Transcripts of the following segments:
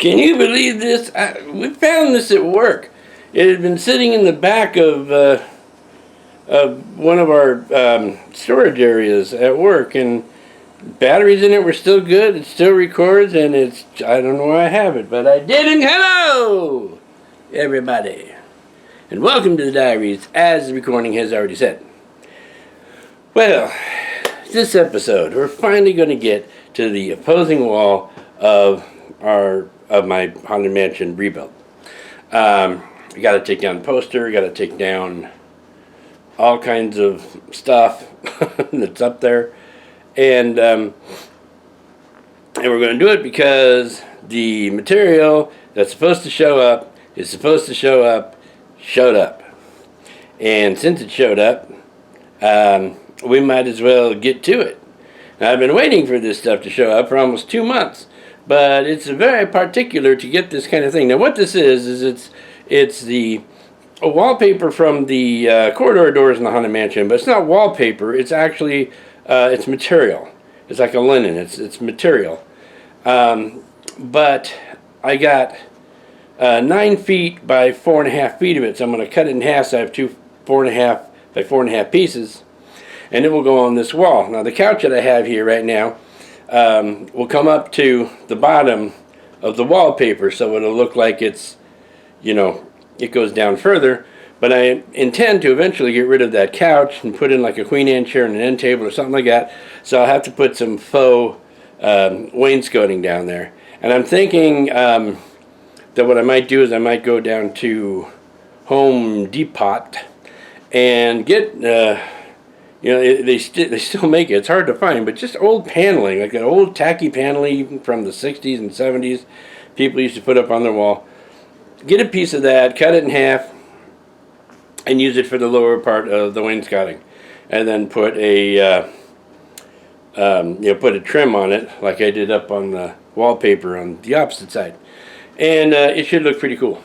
Can you believe this? We found this at work. It had been sitting in the back of one of our storage areas at work, and batteries in it were still good. It still records, and I don't know why I have it, but I did. And hello, everybody, and welcome to the diaries, as the recording has already said. Well, this episode, we're finally going to get to the opposing wall of my Haunted Mansion rebuild. We got to take down the poster. We got to take down all kinds of stuff that's up there, and we're going to do it because the material that's supposed to show up showed up, and since it showed up, we might as well get to it. Now, I've been waiting for this stuff to show up for almost 2 months, but it's very particular to get this kind of thing. Now, what this is it's the wallpaper from the corridor doors in the Haunted Mansion, but it's not wallpaper. It's actually it's material. It's like a linen. It's material. But I got 9 feet by 4.5 feet of it, so I'm going to cut it in half. So I have two 4.5 by 4.5 pieces, and it will go on this wall. Now, the couch that I have here right now will come up to the bottom of the wallpaper, so it'll look like it's, it goes down further. But I intend to eventually get rid of that couch and put in like a Queen Anne chair and an end table or something like that. So I'll have to put some faux wainscoting down there. And I'm thinking that what I might do is I might go down to Home Depot and get, they still make it. It's hard to find, but just old paneling, like that old tacky paneling from the 60s and 70s people used to put up on their wall. Get a piece of that, cut it in half, and use it for the lower part of the wainscoting, and then put a put a trim on it, like I did up on the wallpaper on the opposite side, and it should look pretty cool.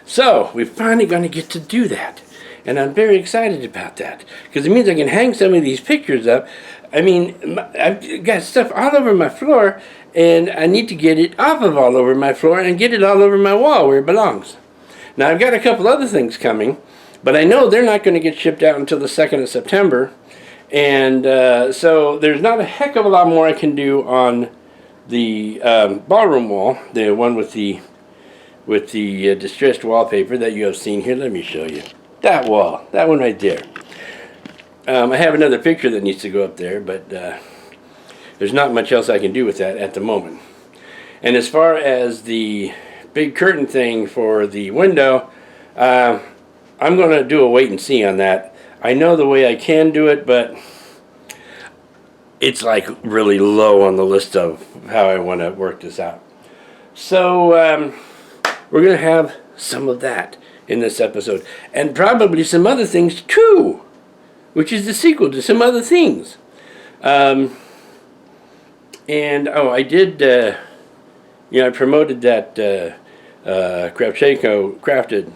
So we're finally going to get to do that, and I'm very excited about that because it means I can hang some of these pictures up. I mean, I've got stuff all over my floor, and I need to get it off of all over my floor and get it all over my wall where it belongs. Now, I've got a couple other things coming, but I know they're not going to get shipped out until the 2nd of September, and so there's not a heck of a lot more I can do on the ballroom wall, the one with the distressed wallpaper that you have seen here. Let me show you. That wall, that one right there. I have another picture that needs to go up there, but there's not much else I can do with that at the moment. And as far as the big curtain thing for the window, I'm going to do a wait and see on that. I know the way I can do it, but it's like really low on the list of how I want to work this out. So we're going to have some of that in this episode, and probably some other things too, which is the sequel to some other things. And I did, I promoted that Kravchenko crafted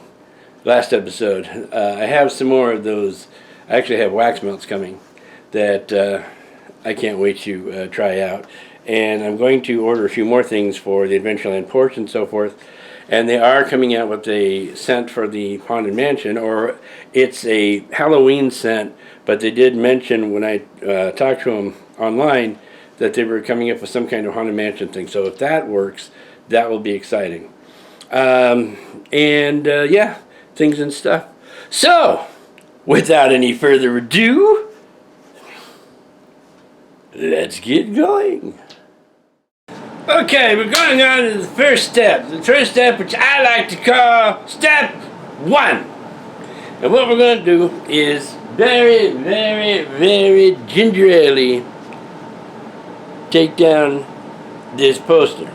last episode. I have some more of those. I actually have wax melts coming that I can't wait to try out. And I'm going to order a few more things for the Adventureland porch and so forth. And they are coming out with a scent for the Haunted Mansion, or it's a Halloween scent, but they did mention when I talked to them online that they were coming up with some kind of Haunted Mansion thing. So if that works, that will be exciting. Things and stuff. So, without any further ado, let's get going. Okay, we're going on to the first step. The first step, which I like to call step 1. And what we're going to do is very, very, very gingerly take down this poster.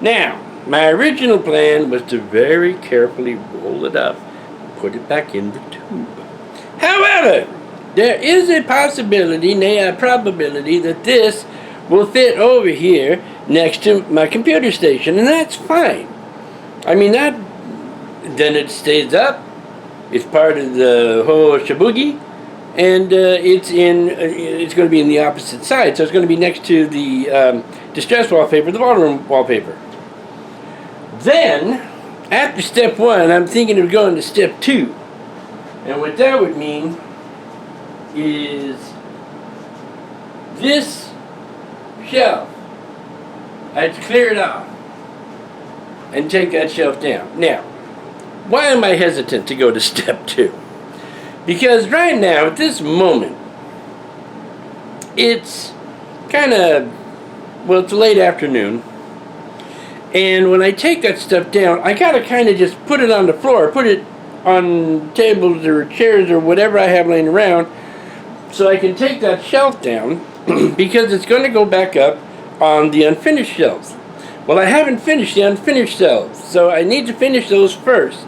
Now, my original plan was to very carefully roll it up and put it back in the tube. However, there is a possibility, nay a probability, that this will fit over here next to my computer station, and that's fine. I mean, then it stays up. It's part of the whole shaboogie, and it's going to be in the opposite side, so it's going to be next to the distress wallpaper, the ballroom wallpaper. Then, after step 1, I'm thinking of going to step 2. And what that would mean is this shelf. I have to clear it off and take that shelf down. Now, why am I hesitant to go to step 2? Because right now, at this moment, it's kind of, well, it's late afternoon. And when I take that stuff down, I gotta kind of just put it on the floor, put it on tables or chairs or whatever I have laying around, so I can take that shelf down because it's going to go back up on the unfinished shelves. Well, I haven't finished the unfinished shelves, so I need to finish those first.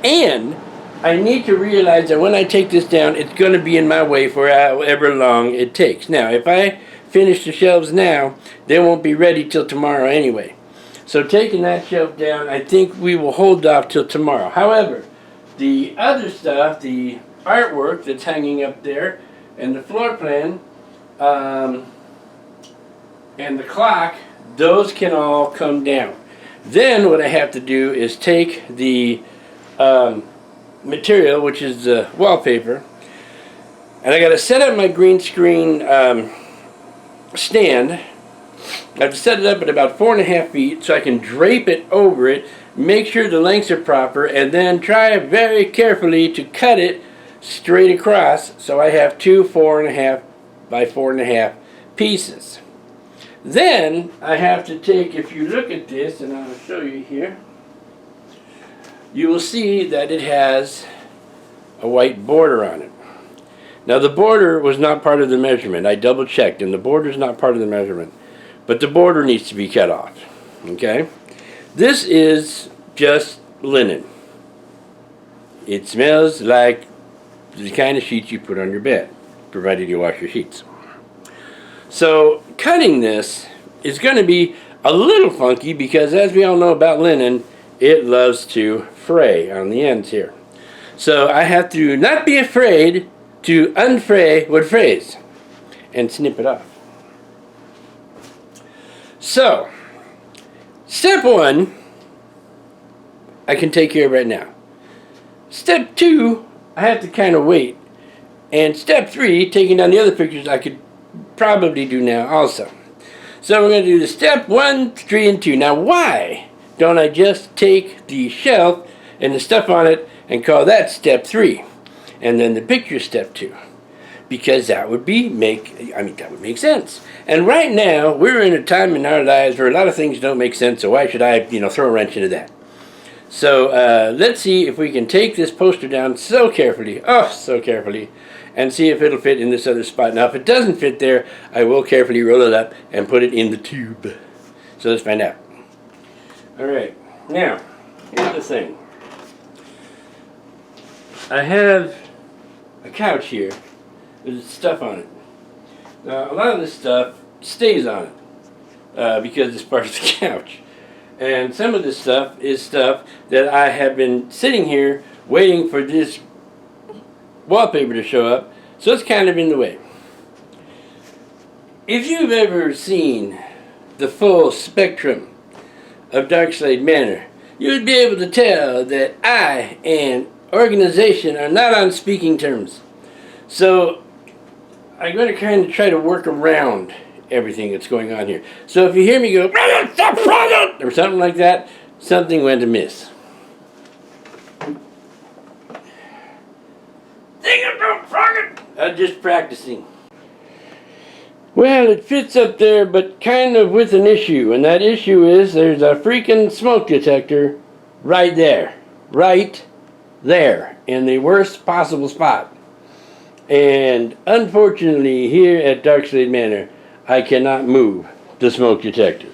And I need to realize that when I take this down, it's going to be in my way for however long it takes. Now, if I finish the shelves now, they won't be ready till tomorrow anyway. So taking that shelf down, I think we will hold off till tomorrow. However, the other stuff, the artwork that's hanging up there, and the floor plan, and the clock, those can all come down. Then what I have to do is take the material, which is the wallpaper, and I got to set up my green screen stand. I have to set it up at about 4.5 feet so I can drape it over it, make sure the lengths are proper, and then try very carefully to cut it straight across so I have two 4.5 by 4.5 pieces. Then I have to take, if you look at this, and I'll show you here, you will see that it has a white border on it. Now the border was not part of the measurement. I double checked, and the border is not part of the measurement. But the border needs to be cut off. Okay? This is just linen. It smells like the kind of sheets you put on your bed, provided you wash your sheets. So cutting this is going to be a little funky because, as we all know about linen, it loves to fray on the ends here. So I have to not be afraid to unfray what frays and snip it off. So, step 1, I can take care of right now. Step 2, I have to kind of wait. And step 3, taking down the other pictures, I could probably do now also. So we're going to do the step 1, 3, and 2. Now why don't I just take the shelf and the stuff on it and call that step 3? And then the picture step 2. Because that would make sense. And right now, we're in a time in our lives where a lot of things don't make sense, so why should I, throw a wrench into that? So let's see if we can take this poster down so carefully, and see if it'll fit in this other spot. Now, if it doesn't fit there, I will carefully roll it up and put it in the tube. So let's find out. All right, now, here's the thing. I have a couch here. There's stuff on it. Now, a lot of this stuff stays on it because it's part of the couch. And some of this stuff is stuff that I have been sitting here waiting for this wallpaper to show up, so it's kind of in the way. If you've ever seen the full spectrum of Darkslade Manor, you would be able to tell that I and organization are not on speaking terms. So I'm going to kind of try to work around everything that's going on here. So if you hear me go, or something like that, something went amiss. I'm just practicing. Well, it fits up there, but kind of with an issue. And that issue is there's a freaking smoke detector right there. Right there. In the worst possible spot. And unfortunately, here at Darkslade Manor, I cannot move the smoke detector.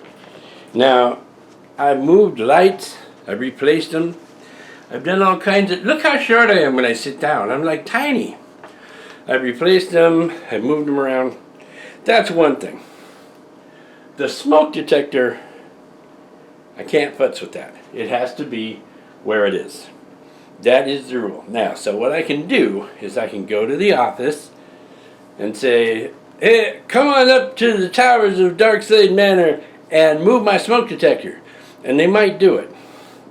Now, I've moved lights, I've replaced them, I've done all kinds of... Look how short I am when I sit down. I'm like tiny. I've replaced them, I've moved them around. That's one thing. The smoke detector, I can't futz with that. It has to be where it is. That is the rule. Now, so what I can do is I can go to the office and say, hey, come on up to the towers of Darkslade Manor and move my smoke detector. And they might do it,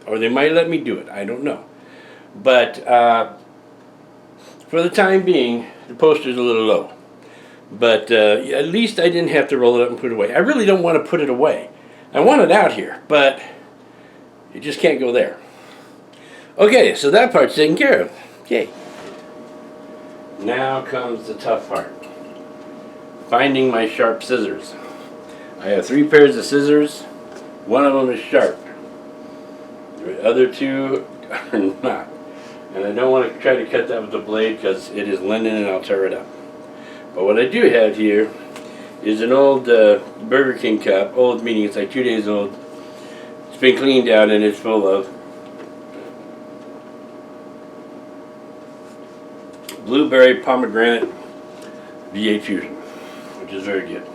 or they might let me do it. I don't know. But for the time being, the poster's a little low. But at least I didn't have to roll it up and put it away. I really don't want to put it away. I want it out here, but it just can't go there. Okay, so that part's taken care of. Okay. Now comes the tough part. Finding my sharp scissors. I have 3 pairs of scissors. One of them is sharp. The other 2 are not. And I don't want to try to cut that with the blade because it is linen and I'll tear it up. But what I do have here is an old Burger King cup. Old meaning it's like 2 days old. It's been cleaned out and it's full of blueberry pomegranate V8 Fusion, which is very good.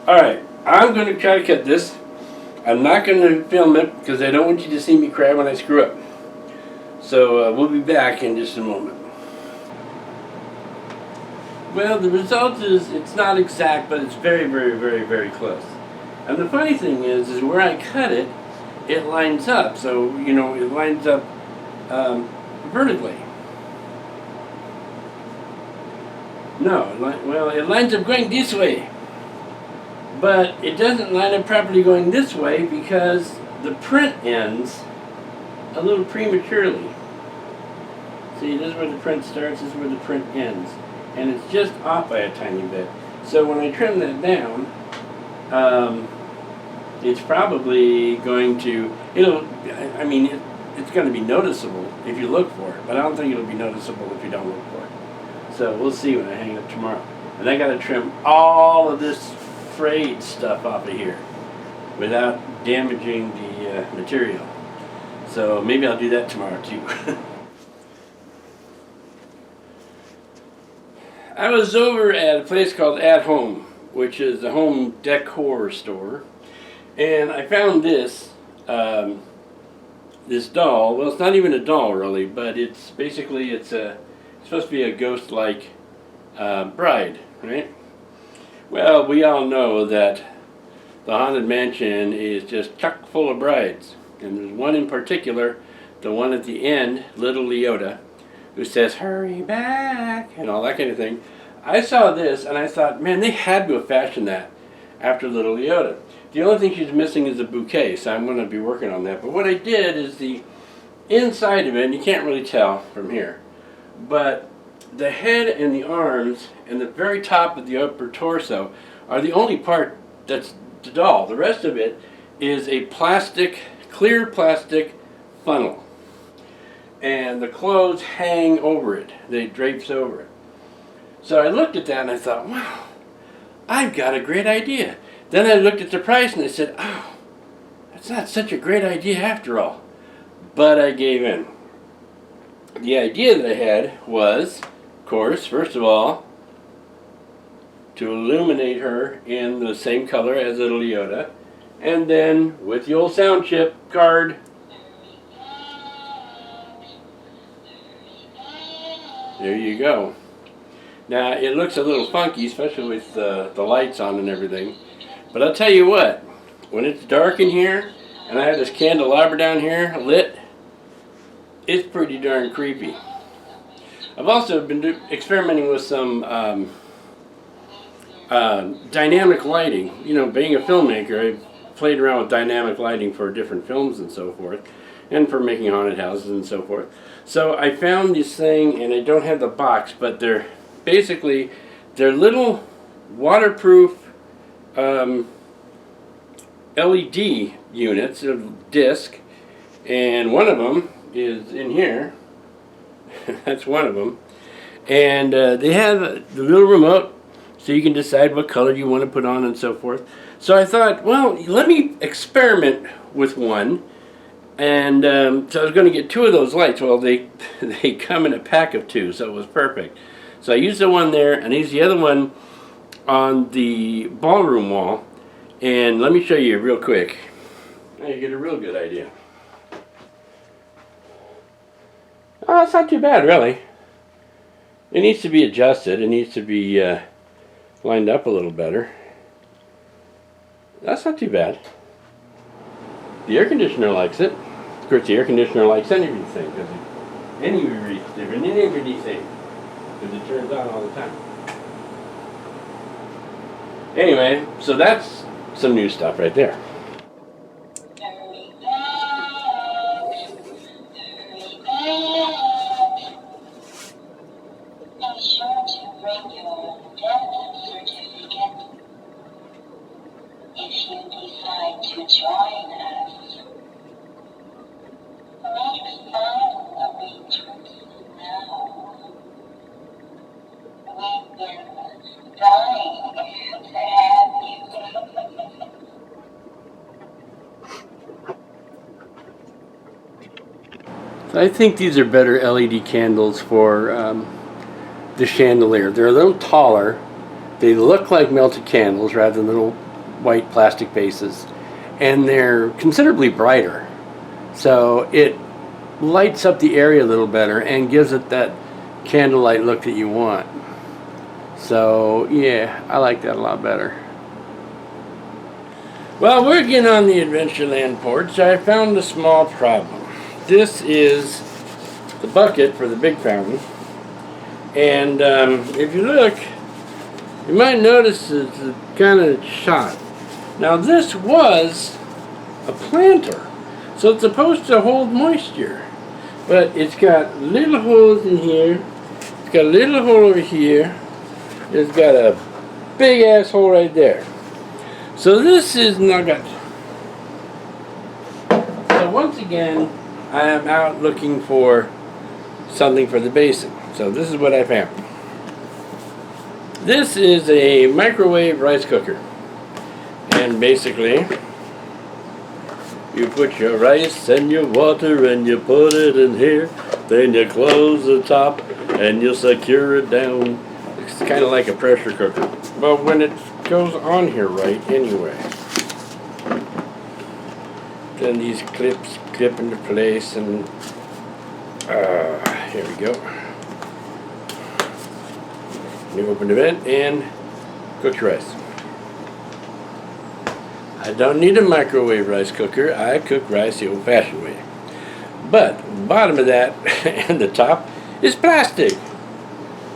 Alright, I'm going to try to cut this. I'm not going to film it because I don't want you to see me cry when I screw up. So we'll be back in just a moment. Well, the result is, it's not exact, but it's very, very, very, very close. And the funny thing is where I cut it, it lines up. So, you know, it lines up vertically. No, well, it lines up going this way. But it doesn't line up properly going this way because the print ends a little prematurely. See, this is where the print starts, this is where the print ends. And it's just off by a tiny bit. So when I trim that down, it's probably going to, it's going to be noticeable if you look for it, but I don't think it'll be noticeable if you don't look for it. So we'll see when I hang it up tomorrow. And I got to trim all of this frayed stuff off of here without damaging the material. So maybe I'll do that tomorrow too. I was over at a place called At Home, which is a home decor store, and I found this this doll. Well, it's not even a doll really, but it's basically it's supposed to be a ghost-like bride, right? Well, we all know that the Haunted Mansion is just chock full of brides, and there's one in particular, the one at the end, Little Leota, who says, "Hurry back," and all that kind of thing. I saw this and I thought, man, they had to have fashioned that after Little Leota. The only thing she's missing is a bouquet, so I'm going to be working on that. But what I did is the inside of it, and you can't really tell from here, but the head and the arms and the very top of the upper torso are the only part that's the doll. The rest of it is a plastic, clear plastic funnel. And the clothes hang over it. They drapes over it. So I looked at that and I thought, wow, I've got a great idea. Then I looked at the price and I said, oh, that's not such a great idea after all. But I gave in. The idea that I had was, of course, first of all, to illuminate her in the same color as Little Leota. And then, with the old sound chip card, there you go. Now, it looks a little funky, especially with the lights on and everything. But I'll tell you what, when it's dark in here, and I have this candelabra down here lit, it's pretty darn creepy. I've also been experimenting with some dynamic lighting. You know, being a filmmaker, I've played around with dynamic lighting for different films and so forth, and for making haunted houses and so forth. So I found this thing, and I don't have the box, but they're little waterproof LED units of disc, and one of them is in here. That's one of them, and they have the little remote so you can decide what color you want to put on and so forth. So I thought, well, let me experiment with one. And so I was going to get 2 of those lights. Well, they come in a pack of 2, so it was perfect. So I used the one there, and I used the other one on the ballroom wall. And let me show you real quick. Now you get a real good idea. Oh, it's not too bad, really. It needs to be adjusted. It needs to be lined up a little better. That's not too bad. The air conditioner likes it. Of course, the air conditioner likes anything, because everything, because it turns on all the time. Anyway, so that's some new stuff right there. Be sure to bring your death certificate if you decide to join us. Make final arrangements now. We've been dying to have you. So I think these are better LED candles for the chandelier. They're a little taller. They look like melted candles rather than little white plastic bases. And they're considerably brighter. So it lights up the area a little better and gives it that candlelight look that you want. So yeah, I like that a lot better. While working on the Adventureland porch, I found a small problem. This is the bucket for the big fountain. And if you look, you might notice it's kind of shot. Now this was a planter, so it's supposed to hold moisture. But it's got little holes in here, it's got a little hole over here, it's got a big ass hole right there. So this is nugget. So once again, I am out looking for something for the basin. So this is what I found. This is a microwave rice cooker. And basically, you put your rice and your water and you put it in here. Then you close the top and you secure it down. It's kind of like a pressure cooker. But when it goes on here right anyway, then these clips clip into place, and here we go. You open the vent and cook your rice. I don't need a microwave rice cooker. I cook rice the old-fashioned way. But the bottom of that and the top is plastic.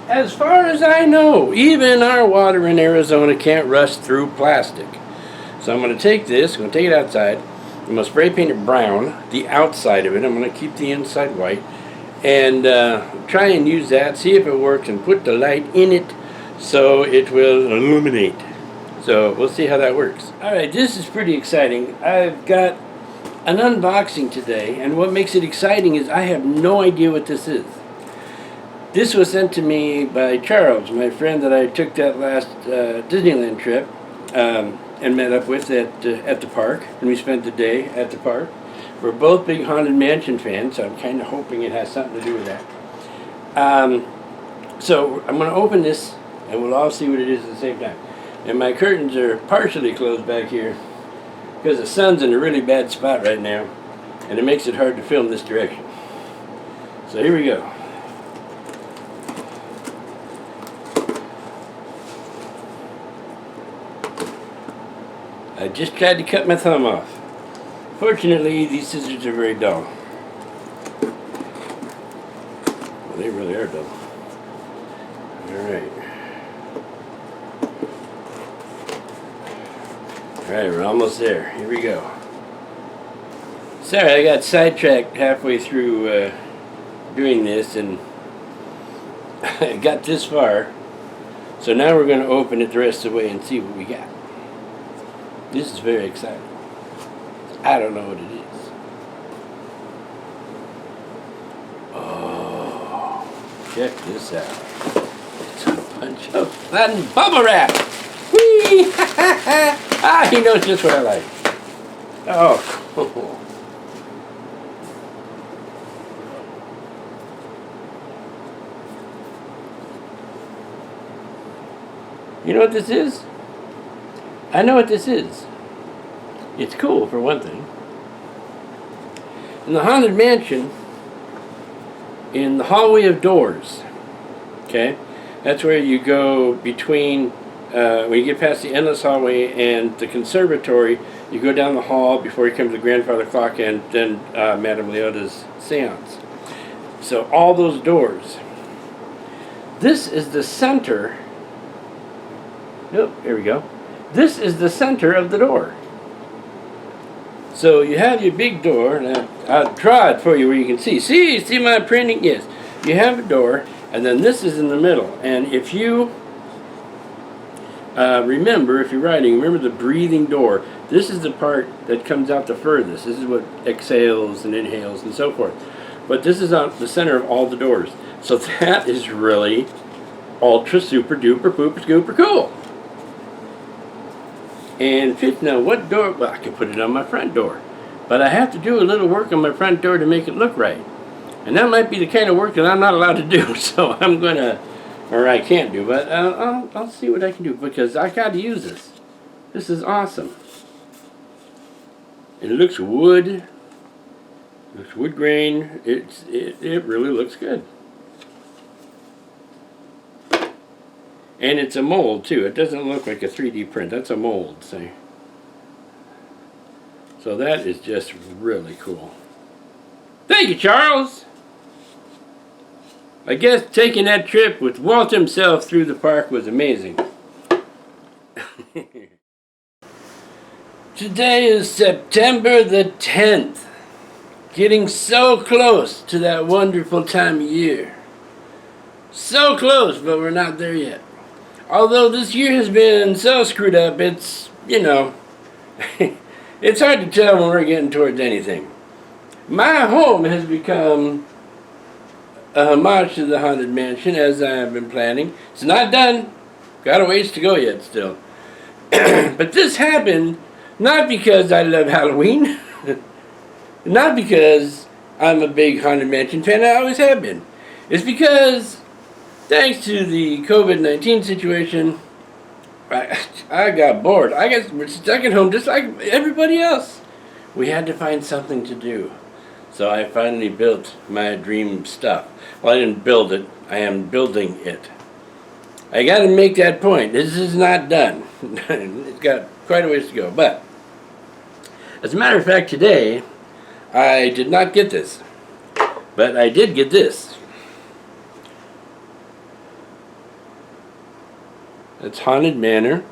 As far as I know, even our water in Arizona can't rust through plastic. So I'm going to take this, I'm going to take it outside. I'm going to spray paint it brown, the outside of it. I'm going to keep the inside white. And try and use that, see if it works, and put the light in it so it will illuminate. So we'll see how that works. Alright, this is pretty exciting. I've got an unboxing today, and what makes it exciting is I have no idea what this is. This was sent to me by Charles, my friend that I took that last Disneyland trip and met up with at the park, and we spent the day at the park. We're both big Haunted Mansion fans, so I'm kind of hoping it has something to do with that. So I'm going to open this, and we'll all see what it is at the same time. And my curtains are partially closed back here because the sun's in a really bad spot right now, and it makes it hard to film this direction. So here we go. I just tried to cut my thumb off. Fortunately, these scissors are very dull. Well, they really are dull. Alright. Alright, we're almost there. Here we go. Sorry, I got sidetracked halfway through doing this, and I got this far. So now we're going to open it the rest of the way and see what we got. This is very exciting. I don't know what it is. Oh, check this out. It's a bunch of fun bubble wrap. Whee! Ah, he knows just what I like. Oh, cool. You know what this is? I know what this is. It's cool, for one thing. In the Haunted Mansion, in the hallway of doors, okay, that's where you go between when you get past the endless hallway and the conservatory, you go down the hall before you come to the grandfather clock and then Madame Leota's seance. So all those doors. This is the center. Nope, here we go. This is the center of the door. So you have your big door, and I'll draw it for you where you can see. See my printing? Yes. You have a door, and then this is in the middle. And if you remember, if you're writing, remember the breathing door. This is the part that comes out the furthest. This is what exhales and inhales and so forth. But this is on the center of all the doors. So that is really ultra super duper pooper scooper cool. And fifth, now what door? Well, I can put it on my front door. But I have to do a little work on my front door to make it look right. And that might be the kind of work that I'm not allowed to do. So I'm going to, or I can't do, but I'll see what I can do because I got to use this. This is awesome. It looks wood. Looks wood grain. It really looks good. And it's a mold too. It doesn't look like a 3D print. That's a mold, see? So that is just really cool. Thank you, Charles! I guess taking that trip with Walt himself through the park was amazing. Today is September the 10th. Getting so close to that wonderful time of year. So close, but we're not there yet. Although this year has been so screwed up, it's, you know, it's hard to tell when we're getting towards anything. My home has become a homage to the Haunted Mansion, as I have been planning. It's not done. Got a ways to go yet still. But this happened not because I love Halloween. Not because I'm a big Haunted Mansion fan. I always have been. It's because, thanks to the COVID-19 situation, I got bored. I got stuck at home just like everybody else. We had to find something to do. So I finally built my dream stuff. Well, I didn't build it. I am building it. I got to make that point. This is not done. It's got quite a ways to go. But, as a matter of fact, today, I did not get this. But I did get this. It's Haunted Manor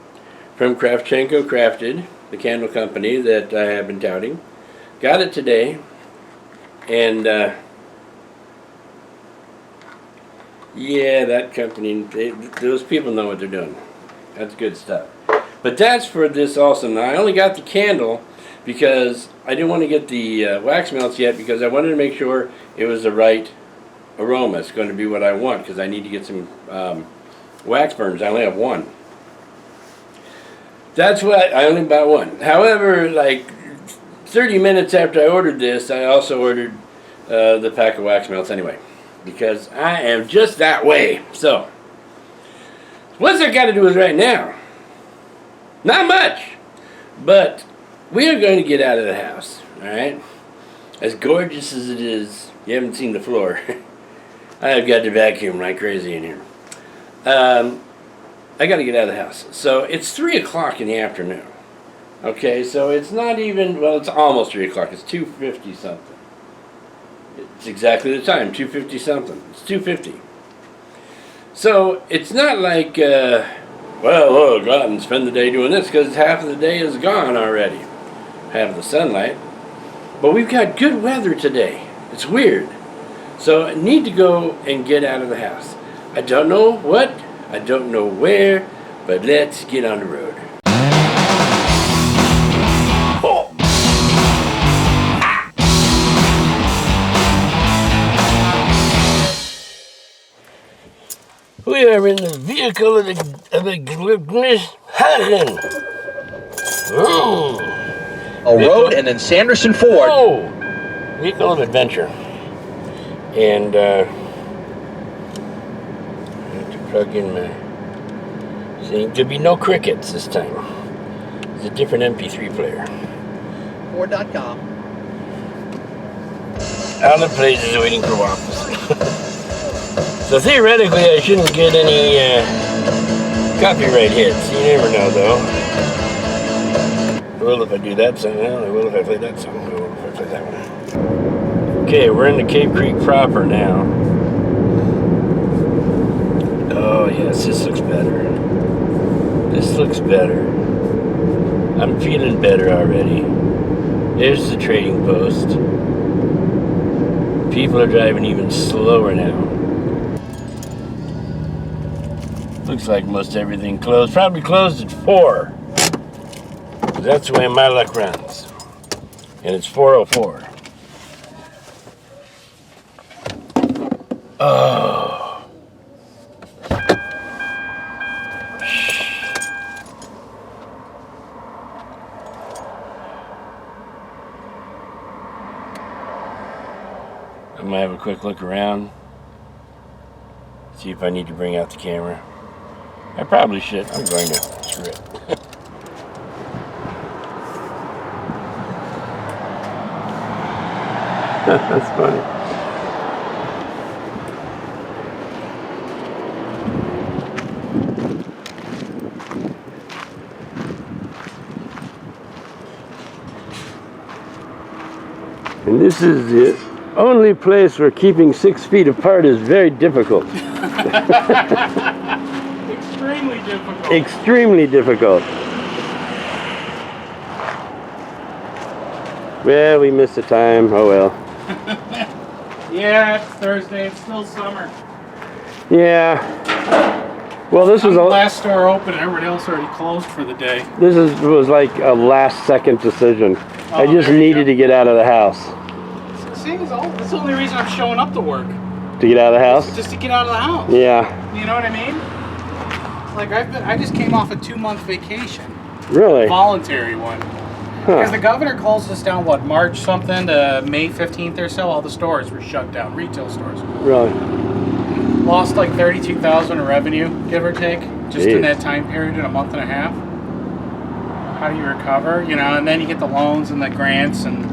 from Kravchenko Crafted, the candle company that I have been touting. Got it today. And, yeah, that company, those people know what they're doing. That's good stuff. But that's for this also. Now, I only got the candle because I didn't want to get the wax melts yet because I wanted to make sure it was the right aroma. It's going to be what I want because I need to get some wax burners. I only have one. That's why I only bought one. However, like 30 minutes after I ordered this, I also ordered the pack of wax melts anyway. Because I am just that way. So, what's that got to do with right now? Not much. But we are going to get out of the house. Alright? As gorgeous as it is, you haven't seen the floor. I've got to vacuum like crazy in here. I got to get out of the house. So, it's 3 o'clock in the afternoon. Okay, so it's not even, well, it's almost 3 o'clock. It's 2:50 something. It's exactly the time, 2:50 something. It's 2:50. So, it's not like, well, we'll go out and spend the day doing this, because half of the day is gone already. Half the sunlight. But we've got good weather today. It's weird. So, I need to go and get out of the house. I don't know what, I don't know where, but let's get on the road. We are in the vehicle of a gluttonous Hogan. Road and then Sanderson Ford. Oh, vehicle of adventure. And I have to plug in my thing. There'll be no crickets this time. It's a different MP3 player. Ford.com. All the places are waiting for waffles. So theoretically, I shouldn't get any Copyright hits. You never know, though. Well, if I do that song, well, I will if I play that song. I will if I play that one. Okay, we're in the Cave Creek proper now. Oh, yes, this looks better. This looks better. I'm feeling better already. There's the trading post. People are driving even slower now. Looks like most everything closed. Probably closed at 4. That's the way my luck runs. And it's 4:04. Oh. I'm gonna have a quick look around. See if I need to bring out the camera. I probably should. I'm going to. Screw it. That's funny. And this is the only place where keeping 6 feet apart is very difficult. Extremely difficult. Extremely difficult. Well, we missed the time. Oh well. Yeah, it's Thursday. It's still summer. Yeah. Well, this was I'm the a last store open. Everybody else already closed for the day. was like a last second decision. I Oh, just there you needed go. to get out of the house. See, that's the only reason I'm showing up to work. To get out of the house? Just to get out of the house. Yeah. You know what I mean? Like I just came off a 2-month vacation, Really? voluntary one. Because Huh. the governor closed us down, what, March something to May 15th or so. All the stores were shut down, retail stores. Really? Lost like 32,000 in revenue, give or take, just Jeez. in that time period in a month and a half. How do you recover? You know, and then you get the loans and the grants, and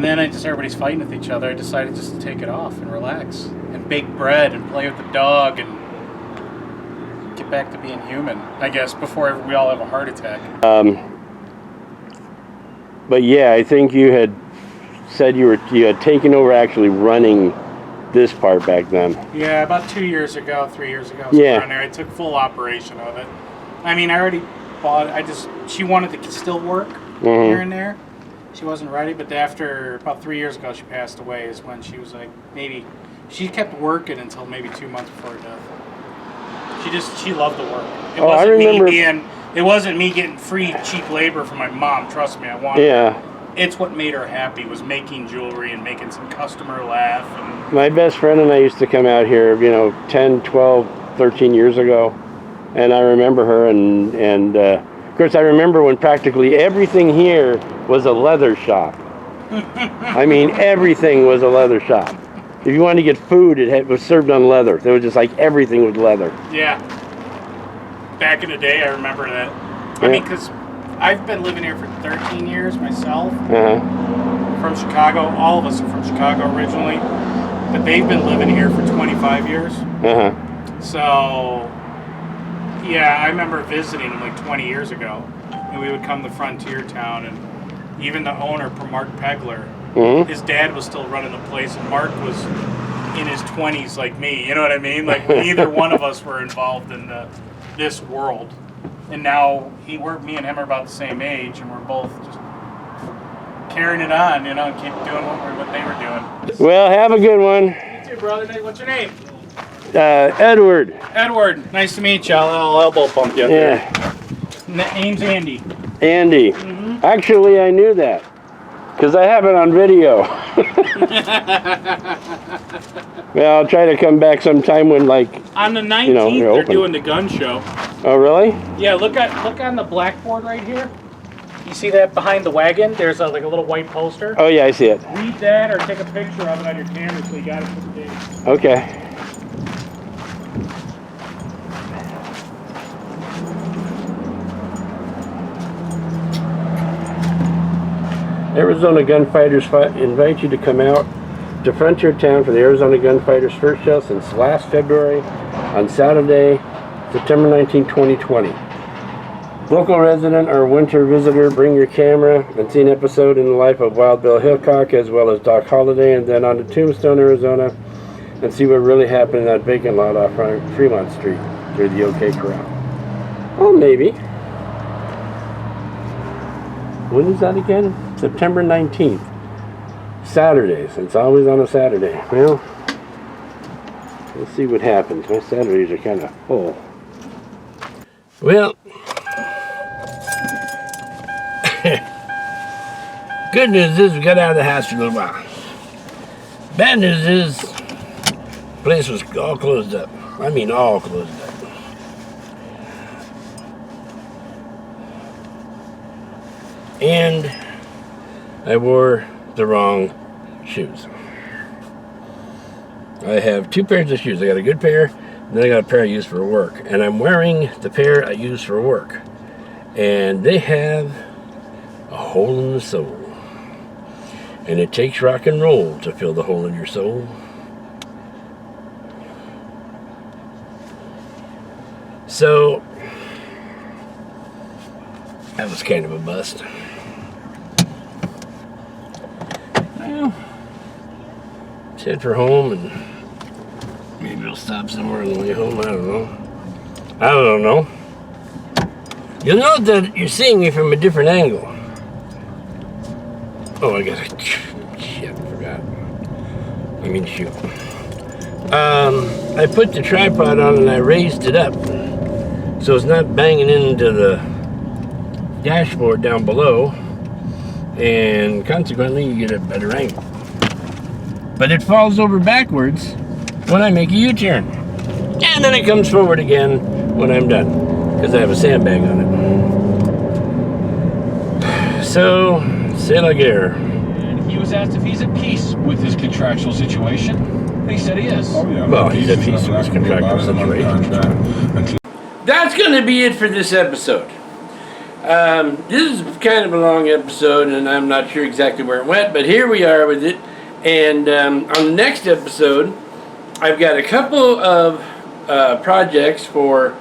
then everybody's fighting with each other. I decided just to take it off and relax and bake bread and play with the dog and get back to being human, I guess, before we all have a heart attack. But yeah, I think you had said you had taken over actually running this part back then. Yeah, about 2 years ago, 3 years ago, Yeah. around there, I took full operation of it. I mean, I already bought it. She wanted to still work here and there. She wasn't ready, but after about 3 years ago, she passed away. Is when she was like, maybe she kept working until maybe 2 months before her death. She loved the work. It Oh, I wasn't remember- it wasn't me getting free cheap labor from my mom. Trust me, I wanted. Yeah. It's what made her happy, was making jewelry and making some customer laugh. And My best friend and I used to come out here, 10, 12, 13 years ago. And I remember her, and of course I remember when practically everything here was a leather shop. I mean, everything was a leather shop. If you wanted to get food, it was served on leather. It was just like everything was leather. yeah, back in the day, I remember that. I Yeah. mean, because I've been living here for 13 years myself, Uh-huh. from Chicago. All of us are from Chicago originally, but they've been living here for 25 years. Uh-huh. So, yeah, I remember visiting them like 20 years ago, and we would come to Frontier Town, and even the owner, Mark Pegler, his dad was still running the place, and Mark was in his 20s like me, you know what I mean? Like, neither one of us were involved in this world. And now, me and him are about the same age, and we're both just carrying it on, and keep doing what they were doing. Well, have a good one. You too, brother. What's your name? Edward. Edward. Nice to meet you. I'll elbow bump you up there. Yeah. Name's Andy. Andy. Actually, I knew that. Because I have it on video. Well, I'll try to come back sometime when, On the 19th, they're they're open. doing the gun show. Oh, really? Yeah, look on the blackboard right here. You see that behind the wagon? There's like a little white poster. Oh, yeah, I see it. Read that or take a picture of it on your camera so you got it for the day. Okay. Arizona Gunfighters invite you to come out to Frontier Town for the Arizona Gunfighters first show since last February on Saturday, September 19, 2020. Local resident or winter visitor, bring your camera and see an episode in the life of Wild Bill Hickok as well as Doc Holliday, and then on to Tombstone, Arizona, and see what really happened in that vacant lot off Fremont Street near the OK Corral. Oh, maybe. When is that again? September 19th. Saturdays. It's always on a Saturday. Well, let's see what happens. My Saturdays are kind of full. Well, good news is we got out of the house for a little while. Bad news is the place was all closed up. I mean, all closed up. And I wore the wrong shoes. I have two pairs of shoes. I got a good pair, and then I got a pair I use for work. And I'm wearing the pair I use for work. And they have a hole in the sole. And it takes rock and roll to fill the hole in your soul. So, that was kind of a bust. Well, let's head for home, and maybe we'll stop somewhere on the way home. I don't know. You'll note that you're seeing me from a different angle. Oh, I got a... Shit, I forgot. Shoot. I put the tripod on and I raised it up so it's not banging into the dashboard down below, and consequently you get a better angle. But it falls over backwards when I make a U-turn, and then it comes forward again when I'm done because I have a sandbag on it. So, c'est la guerre. And he was asked if he's at peace with his contractual situation, and he said he is. Oh, yeah. Well, he's at peace with his contractual situation. That's going to be it for this episode. This is kind of a long episode, and I'm not sure exactly where it went, but here we are with it. And on the next episode, I've got a couple of projects for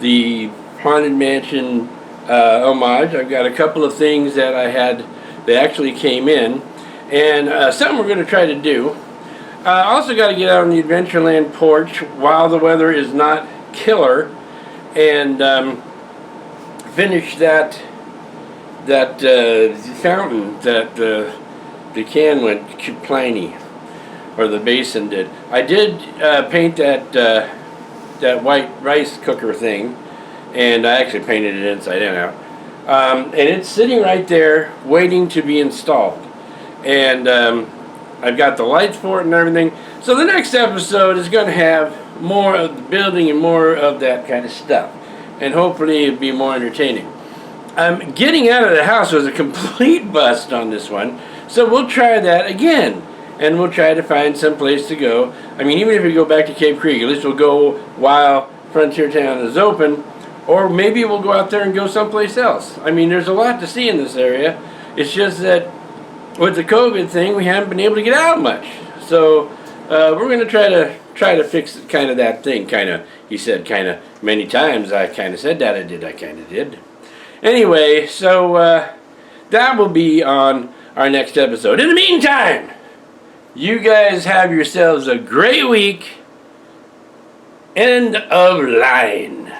the Haunted Mansion homage. I've got a couple of things that I had that actually came in, and something we're going to try to do. I also got to get out on the Adventureland porch while the weather is not killer, and finish that fountain that the can went pliny, or the basin did. I did paint that white rice cooker thing, and I actually painted it inside and out. And it's sitting right there waiting to be installed. And I've got the lights for it and everything. So the next episode is going to have more of the building and more of that kind of stuff. And hopefully it'll be more entertaining. Getting out of the house was a complete bust on this one. So we'll try that again. And we'll try to find some place to go. I mean, even if we go back to Cape Creek, at least we'll go while Frontier Town is open. Or maybe we'll go out there and go someplace else. I mean, there's a lot to see in this area. It's just that with the COVID thing, we haven't been able to get out much. So we're going to try to fix kind of that thing. He said kind of many times. I kind of said that. I kind of did. Anyway, so that will be on our next episode. In the meantime, you guys have yourselves a great week. End of line.